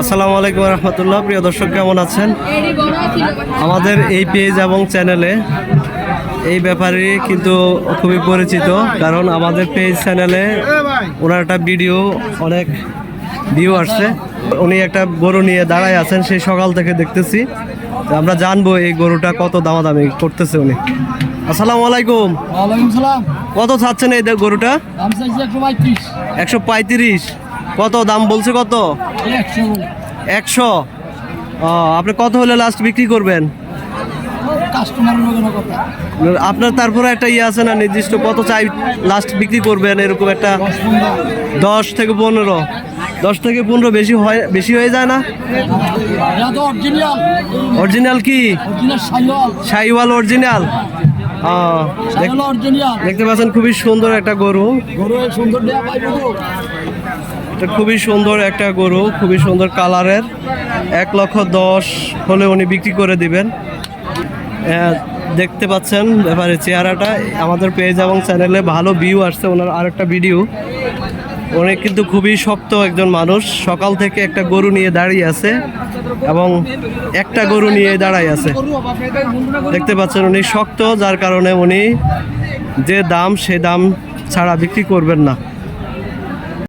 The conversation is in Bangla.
আসসালামু আলাইকুম রহমতুল্লাহ। প্রিয় দর্শক, কেমন আছেন? আমাদের এই পেজ এবং চ্যানেলে এই ব্যাপারে কিন্তু খুবই পরিচিত, কারণ আমাদের পেজ চ্যানেলে ওনার একটা ভিডিও অনেক ভিউ আসছে। উনি একটা গরু নিয়ে দাঁড়ায় আছেন, সেই সকাল থেকে দেখতেছি। আমরা জানবো এই গরুটা কত দামাদামি করতেছে উনি। আসসালামু আলাইকুম। ওয়ালাইকুম সালাম। কত চাচ্ছেন এই গরুটা? দাম চাইছে 135। 135। কত দাম বলছে? কত? 100। 100। আপনি কত হলে লাস্ট বিক্রি করবেন? কাস্টমারের লোকের কথা। আপনার তারপরে একটা ইয়ে আছে না, নির্দিষ্ট কত চাই লাস্ট বিক্রি করবেন, এরকম একটা 10 থেকে 15। 10 থেকে 15 বেশি হয়ে যায় না? এটা তো অরিজিনাল। অরিজিনাল কি? Original Sahiwal. Sahiwal original. Sahiwal original. দেখতে পাচ্ছেন খুবই সুন্দর একটা গরু। গরু সুন্দর দেয়া পাইবো তো। এটা খুবই সুন্দর একটা গরু, খুবই সুন্দর কালারের। 1,10,000 হলে উনি বিক্রি করে দিবেন। দেখতে পাচ্ছেন ব্যাপারে চেহারাটা। আমাদের পেজ এবং চ্যানেলে ভালো ভিউ আসছে ওনার আরেকটা ভিডিও। উনি কিন্তু খুবই শক্ত একজন মানুষ, সকাল থেকে একটা গরু নিয়ে দাঁড়িয়ে আছে এবং একটা গরু নিয়ে দাঁড়ায় আছে। দেখতে পাচ্ছেন উনি শক্ত, যার কারণে উনি যে দাম সে দাম ছাড়া বিক্রি করবেন না।